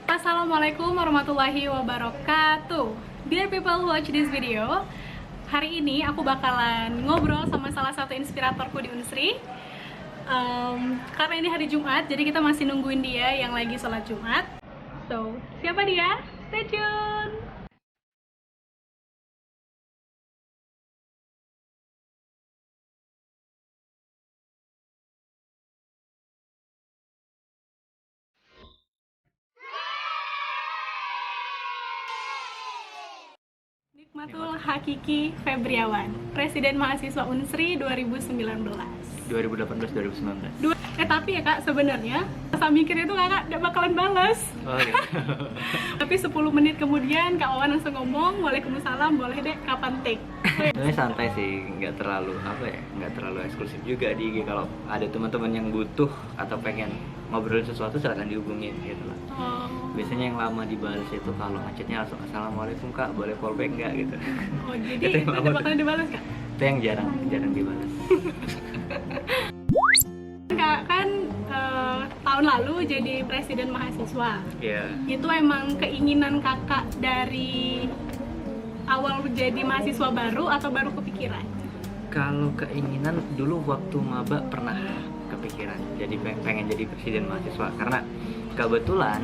Assalamualaikum warahmatullahi wabarakatuh. Dear people who watch this video, hari ini aku bakalan ngobrol sama salah satu inspiratorku di Unsri. Karena ini hari Jumat, jadi kita masih nungguin dia yang lagi sholat Jumat. So, siapa dia? Stay tune! Nikmatul Hakiki Febriawan, Presiden Mahasiswa Unsri 2019. 2018-2019. Tapi ya kak, sebenarnya masa mikir itu kakak gak bakalan balas. Oh iya. Tapi 10 menit kemudian Kak Wawan langsung ngomong, Waalaikumsalam, boleh deh kapan take. Sebenarnya santai sih, nggak terlalu nggak terlalu eksklusif juga di IG. Kalau ada teman-teman yang butuh atau pengen ngobrolin sesuatu, silahkan dihubungin gitu lah. Biasanya yang lama dibalas itu kalau ngechatnya langsung Assalamualaikum kak, boleh callback nggak gitu. Oh jadi Itu yang ada lama bakalan dibalas kak? Itu yang jarang dibalas. Kak kan tahun lalu jadi presiden mahasiswa. Iya. Itu emang keinginan kakak dari awal jadi mahasiswa baru atau baru kepikiran? Kalau keinginan dulu waktu maba pernah kepikiran jadi pengen jadi presiden mahasiswa, karena kebetulan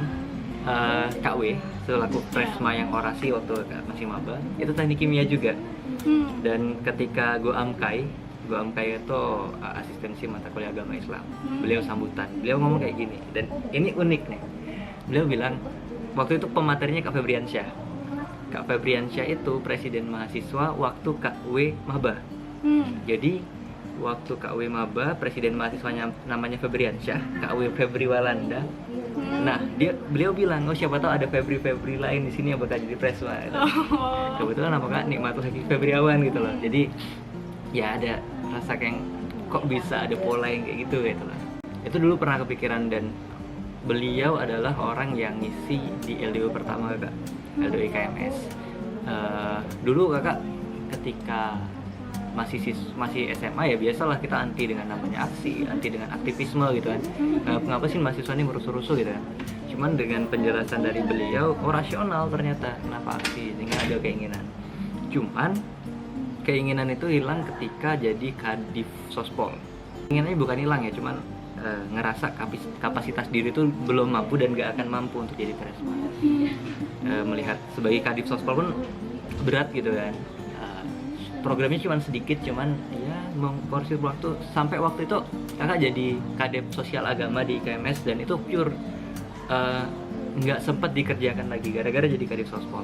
Kak W selaku presma yang orasi waktu masih maba itu teknik kimia juga. Dan ketika gue amkai itu asistensi mata kuliah agama Islam. Beliau sambutan, beliau ngomong kayak gini, dan ini unik nih. Beliau bilang waktu itu pematerinya Kak Febriansyah. Kak Febriansyah itu presiden mahasiswa waktu Kak W maba. Jadi waktu Kak W maba, presiden mahasiswanya namanya Febriansyah, Kak W Febriwalanda. Nah, beliau bilang, oh siapa tahu ada Febri lain di sini yang bakal jadi presma. Kebetulan nama Kak Nikmatul Hakiki Febriawan gitu loh. Jadi ya ada rasa kayak kok bisa ada pola yang kayak gitu lah. Itu dulu pernah kepikiran, dan beliau adalah orang yang ngisi di LDO pertama Kak, LDO IKMS. Dulu kakak ketika masih SMA ya biasalah kita anti dengan namanya aksi, anti dengan aktivisme gitu kan. Kenapa sih mahasiswa ini merusuh-rusuh gitu kan? Cuman dengan penjelasan dari beliau, oh rasional ternyata kenapa aksi, sehingga ada keinginan. Cuman keinginan itu hilang ketika jadi Kadif Sospol. Keinginannya bukan hilang ya, cuman ngerasa kapasitas diri itu belum mampu dan gak akan mampu untuk jadi presma. Melihat sebagai Kadif Sospol pun berat gitu kan. Programnya cuma sedikit, cuman ya mengporsir waktu. Sampai waktu itu kakak jadi Kadep Sosial Agama di IKMS, dan itu pure nggak sempat dikerjakan lagi gara-gara jadi Kadif Sospol.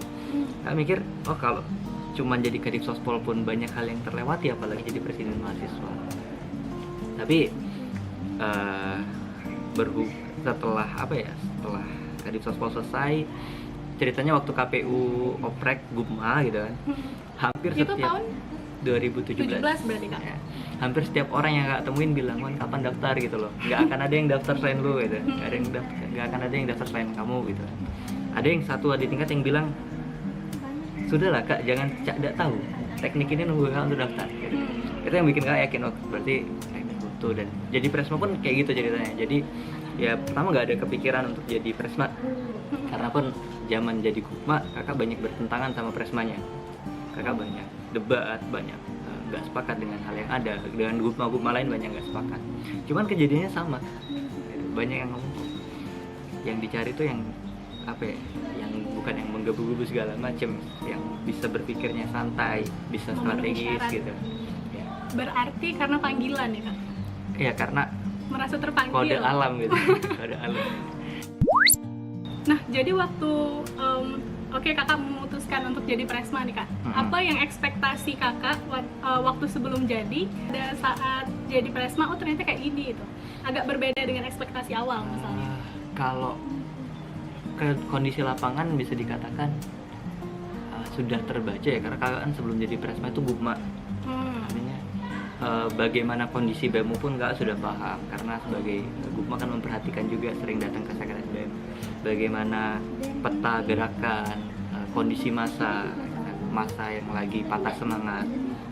Kakak mikir, oh kalau cuman jadi Kadif Sospol pun banyak hal yang terlewati, apalagi jadi presiden mahasiswa. Tapi setelah setelah Kadif Sospol selesai, ceritanya waktu KPU oprek Gupma gitu kan, hampir itu setiap tahun 2017 berarti kak? Ya, hampir setiap orang yang kak temuin bilang, Wan kapan daftar gitu loh, nggak akan ada yang daftar selain lu gitu, nggak akan ada yang daftar selain kamu gitu. Ada yang satu adik tingkat yang bilang, sudahlah kak, jangan tidak tahu, teknik ini nunggu kak untuk daftar gitu. Itu yang bikin kak yakin, oh berarti teknik butuh. Dan jadi presma pun kayak gitu ceritanya. Jadi ya pertama nggak ada kepikiran untuk jadi presma, karena pun zaman jadi Gupma kakak banyak bertentangan sama presmanya. Kakak banyak debat, banyak nggak sepakat dengan hal yang ada, dengan Gupma lain banyak nggak sepakat. Cuman kejadiannya sama, banyak yang ngomong yang dicari tuh yang apa ya, yang bukan yang menggebu-gebu segala macem, yang bisa berpikirnya santai, bisa strategis gitu ya. Berarti karena panggilan ya kak? Iya, karena merasa terpanggil, kode alam gitu. Kode alam. Nah jadi waktu oke, kakak memutuskan untuk jadi presma nih kak. Apa yang ekspektasi kakak waktu sebelum jadi, pada saat jadi presma, oh ternyata kayak gini itu? Agak berbeda dengan ekspektasi awal misalnya. Kalau ke kondisi lapangan bisa dikatakan sudah terbaca ya, karena kakak kan sebelum jadi presma itu Gupma. Artinya bagaimana kondisi BEM pun kakak sudah paham, karena sebagai Gupma kan memperhatikan juga, sering datang ke Sekretariat BEM. Bagaimana peta gerakan, kondisi massa yang lagi patah semangat.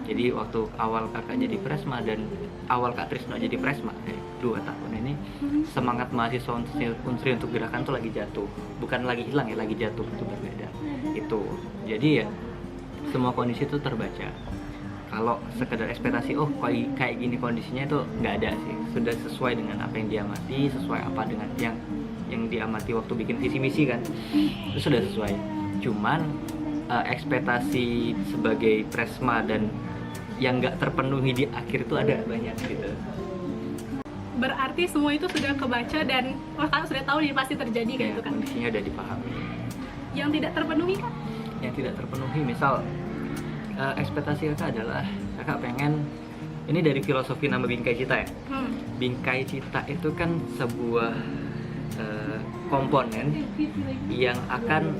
Jadi waktu awal kakak jadi presma dan awal kak Trisno jadi presma, 2 tahun ini semangat mahasiswa Unsri untuk gerakan tuh lagi jatuh, bukan lagi hilang ya, lagi jatuh, itu berbeda itu. Jadi ya semua kondisi itu terbaca. Kalau sekedar ekspektasi kayak gini kondisinya itu nggak ada sih, sudah sesuai dengan apa yang diamati, sesuai apa dengan yang diamati waktu bikin visi misi kan, itu sudah sesuai. Cuman ekspektasi sebagai Presma dan yang nggak terpenuhi di akhir itu ada banyak gitu. Berarti semua itu sudah kebaca dan kakak sudah tahu nih pasti terjadi kayak gitu kan? Kondisinya udah dipahami. Yang tidak terpenuhi kan? Yang tidak terpenuhi, misal ekspektasi kakak adalah kakak pengen, ini dari filosofi nama Bingkai Cita ya. Bingkai Cita itu kan sebuah komponen yang akan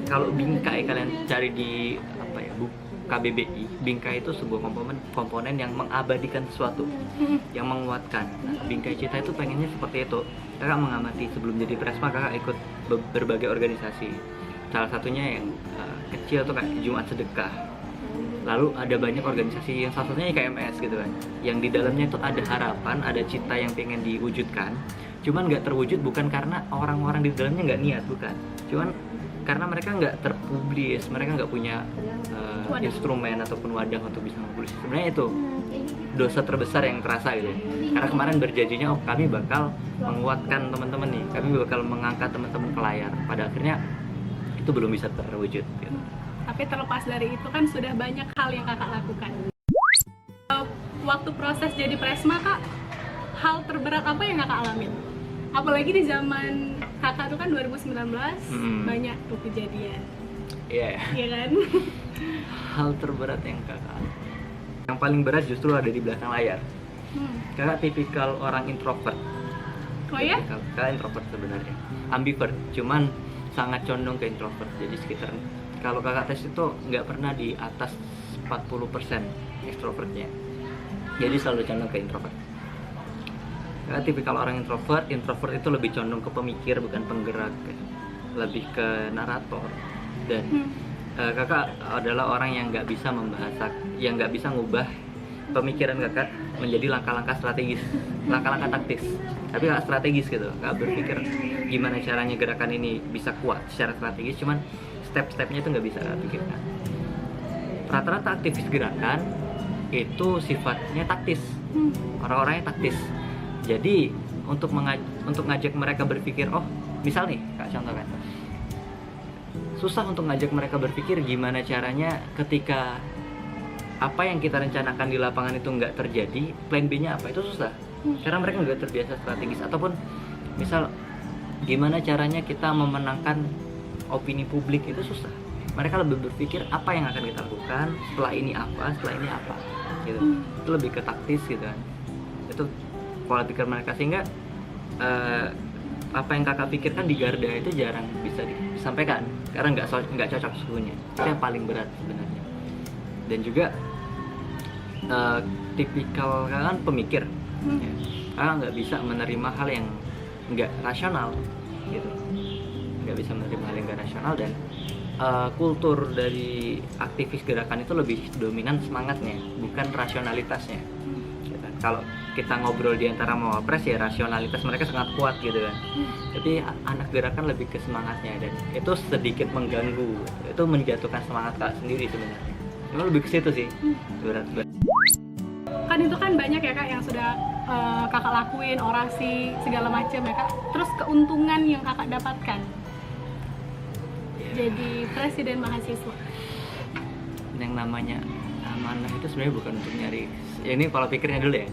kalau bingkai kalian cari di apa ya, buku KBBI, bingkai itu sebuah komponen yang mengabadikan sesuatu, yang menguatkan. Nah, Bingkai Cita itu pengennya seperti itu. Kakak mengamati sebelum jadi Presma, kakak ikut berbagai organisasi. Salah satunya yang kecil tuh kayak Jumat Sedekah. Lalu ada banyak organisasi yang salah satunya IKMS gitu kan, yang di dalamnya itu ada harapan, ada cita yang pengen diwujudkan. Cuman nggak terwujud bukan karena orang-orang di dalamnya nggak niat, bukan. Cuman karena mereka nggak terpublis, mereka nggak punya instrumen ataupun wadah untuk bisa mempublis. Sebenarnya itu dosa terbesar yang terasa gitu. Karena kemarin berjanjinya kami bakal menguatkan teman-teman nih, kami bakal mengangkat teman-teman ke layar. Pada akhirnya itu belum bisa terwujud gitu. Tapi terlepas dari itu kan sudah banyak hal yang kakak lakukan. Waktu proses jadi Presma kak, hal terberat apa yang kakak alamin? Apalagi di zaman kakak tuh kan 2019 banyak tuh kejadian. Iya. Iya kan? Hal terberat yang kakak, yang paling berat justru ada di belakang layar. Kakak tipikal orang introvert. Oh ya? Kakak introvert sebenarnya, ambivert, cuman sangat condong ke introvert. Jadi sekitar kalau kakak tes itu nggak pernah di atas 40% extrovertnya. Jadi selalu condong ke introvert. Kakak tipikal orang introvert itu lebih condong ke pemikir bukan penggerak, lebih ke narator. Dan kakak adalah orang yang nggak bisa yang nggak bisa ngubah pemikiran kakak menjadi langkah-langkah strategis, langkah-langkah taktis. Tapi kakak strategis gitu, kakak berpikir gimana caranya gerakan ini bisa kuat secara strategis, cuman step-stepnya itu nggak bisa kakak pikirkan. Rata-rata aktivis gerakan itu sifatnya taktis, orang-orangnya taktis. Jadi untuk ngajak mereka berpikir, misal nih kak contohkan, susah untuk ngajak mereka berpikir gimana caranya ketika apa yang kita rencanakan di lapangan itu nggak terjadi, plan B-nya apa, itu susah. Karena mereka nggak terbiasa strategis. Ataupun misal gimana caranya kita memenangkan opini publik, itu susah. Mereka lebih berpikir apa yang akan kita lakukan, setelah ini apa gitu. Itu lebih ke taktis gitu kan. Itu pola pikir mereka, sehingga apa yang kakak pikirkan di Garda itu jarang bisa disampaikan karena nggak cocok suhunya. Itu yang paling berat sebenarnya. Dan juga tipikal kakak kan pemikir, ya. Kakak nggak bisa menerima hal yang nggak rasional gitu, nggak bisa menerima hal yang nggak rasional. Dan kultur dari aktivis gerakan itu lebih dominan semangatnya, bukan rasionalitasnya. Kalau kita ngobrol di antara mawapres ya rasionalitas mereka sangat kuat gitu kan, tapi anak gerakan lebih ke semangatnya, dan itu sedikit mengganggu, itu menjatuhkan semangat kak sendiri sebenarnya. Cuma lebih ke situ sih berat. Kan itu kan banyak ya kak yang sudah kakak lakuin, orasi segala macam ya kak. Terus keuntungan yang kakak dapatkan jadi presiden mahasiswa, yang namanya amanah itu sebenarnya bukan untuk nyari, ya ini pola pikirnya dulu ya.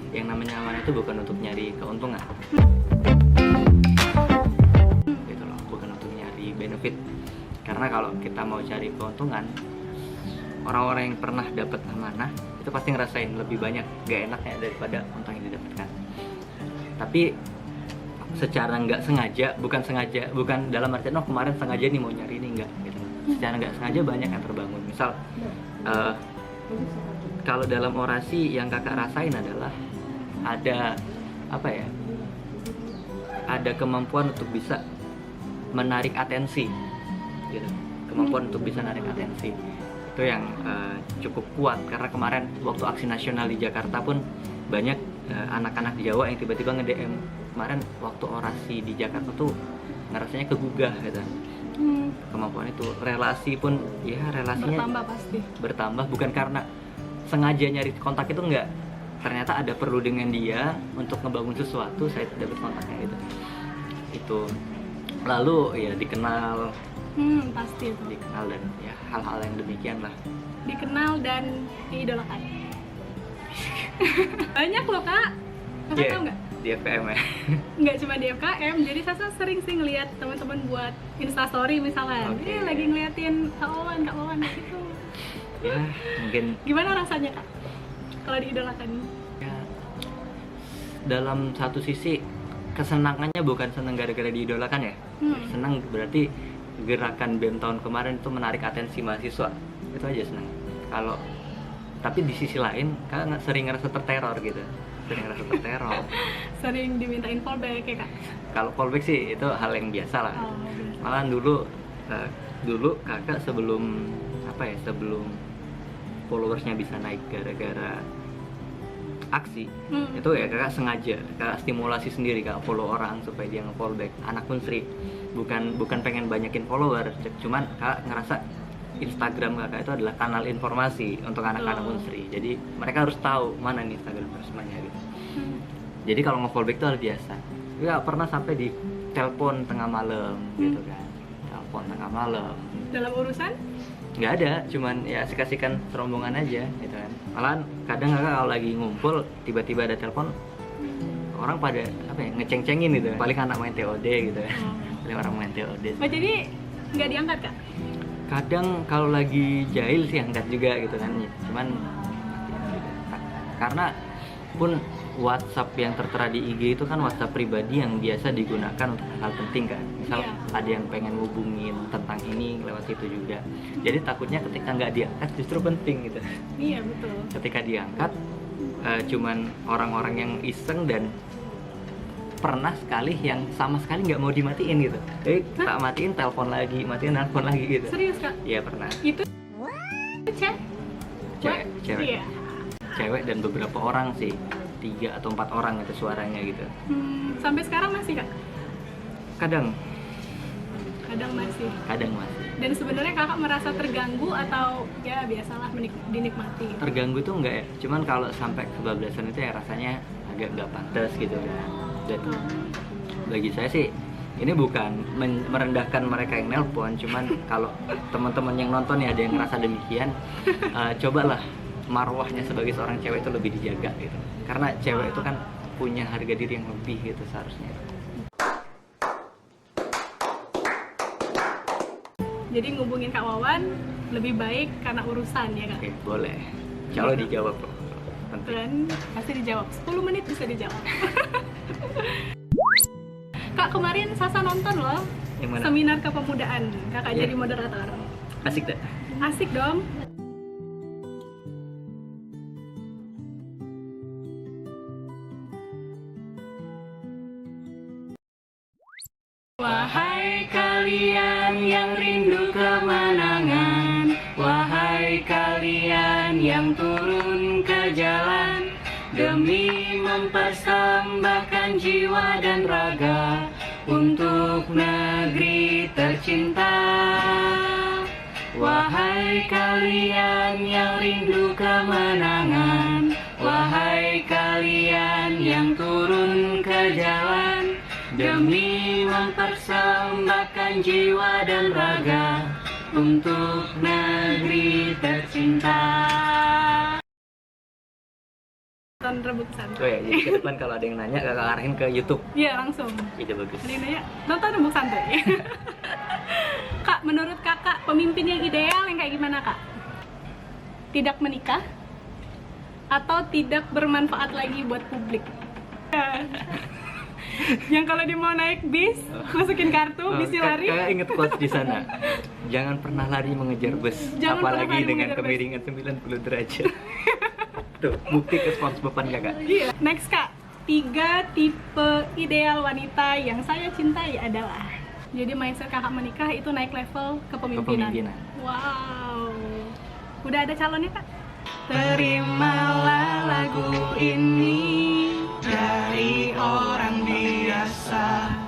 Yang namanya amanah itu bukan untuk nyari keuntungan, gitu loh, bukan untuk nyari benefit. Karena kalau kita mau cari keuntungan, orang-orang yang pernah dapat amanah itu pasti ngerasain lebih banyak gak enaknya daripada untung yang didapatkan. Tapi secara nggak sengaja, bukan dalam artian kemarin sengaja nih mau nyari ini, enggak gitu. Secara nggak sengaja banyak yang terbangun. Misal kalau dalam orasi yang kakak rasain adalah ada ada kemampuan untuk bisa menarik atensi gitu, kemampuan untuk bisa narik atensi itu yang cukup kuat. Karena kemarin waktu aksi nasional di Jakarta pun banyak anak-anak Jawa yang tiba-tiba nge-DM kemarin waktu orasi di Jakarta tuh ngerasanya kegugah gitu. Kemampuan itu, relasi pun ya relasinya Bertambah pasti. bertambah bukan karena sengaja nyari kontak, itu enggak, ternyata ada perlu dengan dia untuk ngebangun sesuatu, saya dapat kontaknya gitu. Itu lalu ya dikenal, Pasti itu. dikenal dan ya hal-hal yang demikian lah. Dikenal dan diidolakan. Banyak loh kak. Kakak Iya, tahu nggak? di FPM ya. Nggak cuma di FKM, jadi Sasa sering sih ngeliat teman-teman buat instastory misalnya. Oke. Lagi ngeliatin Kak Wawan gitu. Ya mungkin Gimana rasanya kak kalau diidolakan? ya, dalam satu sisi kesenangannya bukan senang gara-gara diidolakan ya. Senang berarti gerakan BEM tahun kemarin itu menarik atensi mahasiswa, itu aja senang. Kalau tapi di sisi lain kakak sering ngerasa terteror gitu, sering ngerasa terteror. Sering dimintain fallback ya kak? Kalau fallback sih itu hal yang biasa lah. Oh, biasa. Malah dulu kakak sebelum sebelum followersnya bisa naik gara-gara aksi, itu ya kakak sengaja, kakak stimulasi sendiri, kakak follow orang supaya dia nge-follow back anak Unsri. Bukan pengen banyakin follower, cuman kakak ngerasa Instagram kakak itu adalah kanal informasi untuk anak-anak Unsri. Jadi mereka harus tahu mana nih Instagram resmanya gitu. Jadi kalau nge-follow back itu hal biasa. Ya pernah sampai di telepon tengah malam gitu kan, telepon tengah malam. Dalam urusan? Nggak ada, cuman ya asik-asikan serombongan aja gitu kan. Malahan kadang kakak kalau lagi ngumpul tiba-tiba ada telepon, orang pada ngeceng-cengin gitu, paling anak main TOD gitu kan. Paling orang main TOD. Oh jadi nggak diangkat kak? Kadang kalau lagi jahil sih angkat juga gitu kan, cuman karena pun WhatsApp yang tertera di IG itu kan WhatsApp pribadi yang biasa digunakan untuk hal penting kan. Misal ada yang pengen ngubungin tentang ini lewat itu juga. Jadi takutnya ketika nggak diangkat justru penting gitu. Iya betul. Ketika diangkat cuman orang-orang yang iseng, dan pernah sekali yang sama sekali nggak mau dimatiin gitu. Jadi tak matiin, telepon lagi, matiin, telepon lagi gitu. Serius kak? Iya pernah. Itu Cewek. Iya. Cewek dan beberapa orang sih, 3 atau 4 orang itu suaranya gitu. Sampai sekarang masih kak? Kadang Masih. Dan sebenarnya kakak merasa terganggu atau ya biasalah dinikmati? Terganggu tuh enggak ya, cuman kalau sampai kebablasan itu ya rasanya agak nggak pantas gitu kan. Dan bagi saya sih ini bukan merendahkan mereka yang nelpon, cuman kalau teman-teman yang nonton ya ada yang ngerasa demikian, cobalah marwahnya sebagai seorang cewek itu lebih dijaga gitu. Karena cewek itu kan punya harga diri yang lebih gitu seharusnya. Jadi ngubungin Kak Wawan lebih baik karena urusan ya kak? Oke, boleh. Insya Allah dijawab kok. Penting. Dan pasti dijawab, 10 menit bisa dijawab. Kak kemarin Sasa nonton loh, Yang mana? seminar kepemudaan, kakak Iya. jadi moderator. Asik deh. Asik dong. Wahai kalian yang rindu kemenangan, wahai kalian yang turun ke jalan demi mempersembahkan jiwa dan raga untuk negeri tercinta. Wahai kalian yang rindu kemenangan, wahai kalian yang turun ke jalan demi mempersembahkan jiwa dan raga untuk negeri tercinta. Nonton Rebuk Santai. Oh ya, jadi ke depan kalau ada yang nanya kakak arahin ke YouTube. Iya langsung. Ide bagus. Ada yang nanya, nonton Rebuk Santai. Kak, menurut kakak pemimpin yang ideal yang kayak gimana kak? Tidak menikah atau tidak bermanfaat lagi buat publik? Yang kalau dia mau naik bis, masukin kartu, bisi lari. Kakak inget quotes di sana. Jangan pernah lari mengejar bus, Jangan pernah apalagi lari dengan mengejar bus. kemiringan 90 derajat. Tuh, bukti kesponsoban kakak. Iya. Next kak, 3 tipe ideal wanita yang saya cintai adalah. Jadi mindset kakak menikah itu naik level kepemimpinan. Kepemimpinan. Wow. Udah ada calonnya kak? Terimalah lagu ini dari orang biasa.